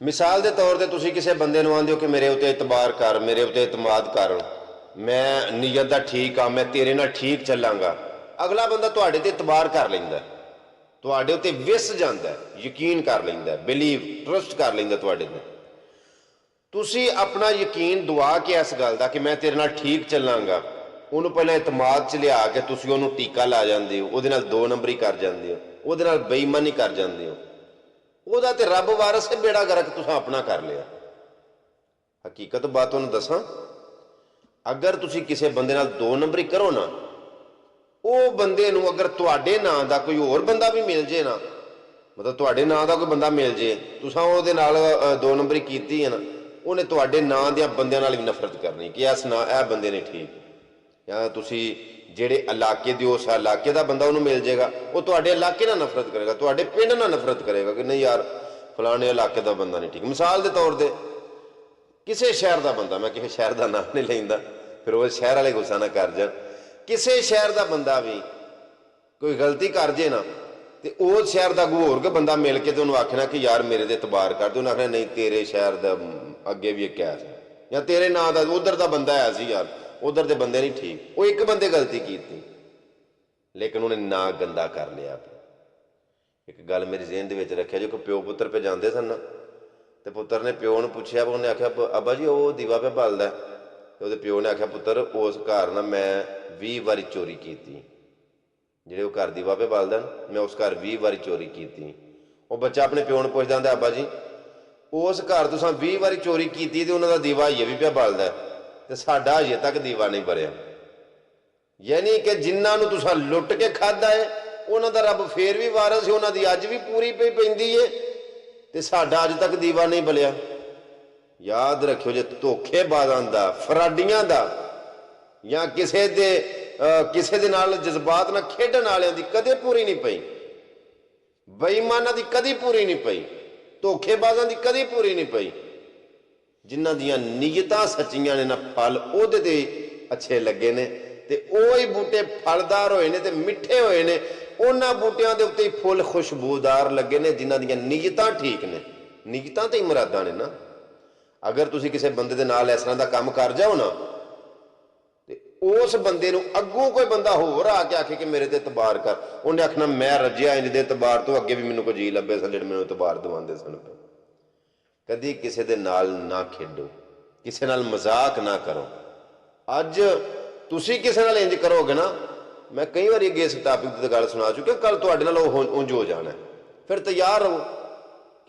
मिसाल के तौर पर तुसीं किसी बंदे नूं आंदे हो कि मेरे उत्ते इतबार कर, मेरे उत्ते इतमाद कर, मैं नीयत दा ठीक हाँ, मैं तेरे नाल ठीक चलांगा। अगला बंदा तुहाडे ते इतबार कर लैंदा, तुहाडे उत्ते विस जांदा है, यकीन कर लैंदा, बिलीव ट्रस्ट कर लैंदा तुहाडे ते। तुसीं अपना यकीन दुआ के इस गल दा कि मैं तेरे नाल ठीक चलांगा, उन्होंने पहले इतमाद च लिया के तुसीं उहनूं टीका ला जांदे हो, उहदे नाल दो नंबरी कर जांदे हो, उहदे नाल बेईमानी कर जांदे हो। ਉਹਦਾ ਤੇ ਰੱਬ ਵਾਰਸ ਹੈ, बेड़ा गर्क तुसां अपना कर लिया। हकीकत बात तुहानूं दसां, अगर तुसीं किसी बंदे नाल दो नंबरी करो ना, वो बंदे नूं अगर तुहाडे नां दा कोई होर बंदा भी मिल जे ना, मतलब तुहाडे नां दा कोई बंदा मिल जे, तुसां ਉਹਦੇ नाल दो नंबरी कीती है ना, उन्हें तुहाडे नां दे बंदियां नाल भी नफरत करनी कि इस ना ਇਹ बंदे ने ठीक, या तुसीं ਜਿਹੜੇ ਇਲਾਕੇ ਦੇ ਉਸ ਇਲਾਕੇ ਦਾ ਬੰਦਾ ਉਹਨੂੰ ਮਿਲ ਜਾਏਗਾ, ਉਹ ਤੁਹਾਡੇ ਇਲਾਕੇ ਨਾਲ ਨਫ਼ਰਤ ਕਰੇਗਾ, ਤੁਹਾਡੇ ਪਿੰਡ ਨਾਲ ਨਫ਼ਰਤ ਕਰੇਗਾ ਕਿ ਨਹੀਂ ਯਾਰ ਫਲਾਣੇ ਇਲਾਕੇ ਦਾ ਬੰਦਾ ਨਹੀਂ ਠੀਕ। ਮਿਸਾਲ ਦੇ ਤੌਰ ਤੇ ਕਿਸੇ ਸ਼ਹਿਰ ਦਾ ਬੰਦਾ, ਮੈਂ ਕਿਸੇ ਸ਼ਹਿਰ ਦਾ ਨਾਮ ਨਹੀਂ ਲੈਂਦਾ, ਫਿਰ ਉਹ ਸ਼ਹਿਰ ਵਾਲੇ ਗੁੱਸਾ ਨਾ ਕਰ ਜਾਣ, ਕਿਸੇ ਸ਼ਹਿਰ ਦਾ ਬੰਦਾ ਵੀ ਕੋਈ ਗਲਤੀ ਕਰ ਜੇ ਨਾ, ਤੇ ਉਹ ਸ਼ਹਿਰ ਦਾ ਕੋਈ ਹੋਰ ਬੰਦਾ ਮਿਲ ਕੇ ਤੇ ਉਹਨੂੰ ਆਖਣਾ ਕਿ ਯਾਰ ਮੇਰੇ ਤੇ ਇਤਬਾਰ ਕਰ ਦੇ, ਉਹਨੇ ਆਖਣਾ ਨਹੀਂ ਤੇਰੇ ਸ਼ਹਿਰ ਦਾ ਅੱਗੇ ਵੀ ਇੱਕ ਆਇਆ ਸੀ, ਜਾਂ ਤੇਰੇ ਨਾਂ ਦਾ ਉਧਰ ਦਾ ਬੰਦਾ ਆਇਆ ਸੀ ਯਾਰ, उधर के बंदे नहीं ठीक, वो एक बंदे गलती की थी लेकिन उन्हें ना गंदा कर लिया। एक गल मेरी जेहन दे विच रखिया, जो प्यो पुत्र पे जाते सन ना, तो पुत्र ने प्यो ने पूछया, उन्हें आख्या अब्बा जी वो दीवा पे बलदा, तो वो प्यो ने आख्या पुत्र उस घर ना मैं 20 बारी चोरी की, जो घर दीवा पे बलदा मैं उस घर 20 बारी चोरी की। वो बच्चा अपने प्यो ने पूछदा आंदा अब्बा जी उस घर तुसां 20 बारी चोरी की ते उन्हां दा दीवा अजे भी पे बलदा, तो साडा अजे तक दीवा नहीं भरिया। यानी कि जिन्होंने तुसा लुट के खादा है उन्हों का रब फिर भी वारस है, उन्होंने अज भी पूरी पई पैंदी है, तो साडा अज तक दीवा नहीं बलिया। याद रखियो जे धोखेबाजां दा, फराडियां दा, या किसी दे नाल जज्बात नाल खेडण वालियां दी कदे पूरी नहीं पई, बेईमानां दी कदी पूरी नहीं पई, धोखेबाजां दी कदी पूरी नहीं पई। जिन्हां दियां नीयतां सच्चियां ने ना, फल उहदे ते अच्छे लगे ने, ते ओही बूटे फलदार होए ने ते मिठे होए ने, उन्हां बूटियां दे उत्ते फुल खुशबूदार लगे ने जिन्हां दियां नीयतां ठीक ने। नीयतां ते ही मुरादां ने ना। अगर तुसीं किसी बंदे दे नाल इस तरह दा काम कर जाओ ना, ते उस बंदे नूं अग्गों कोई बंदा होर आके आखे कि मेरे ते इतबार कर, उन्हें आखना मैं रज्जिया इंज दे इतबार तो, अगे भी मैनूं कोई जी लभे सन जिहड़े मैनूं इतबार दिवांदे सन। कदी किसी दे नाल ना खेडो, किसी नाल मजाक ना करो। अज तुसीं किसी नाल इंज करोगे ना, मैं कई बार अगे इस टॉपिक की गल सुना चुका, कल तुहाडे नाल उंज हो जाना है। फिर तैयार रहो,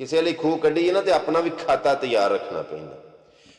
किसी लई खूह कड्ढीए ना तो अपना भी खाता तैयार रखना पैंदा।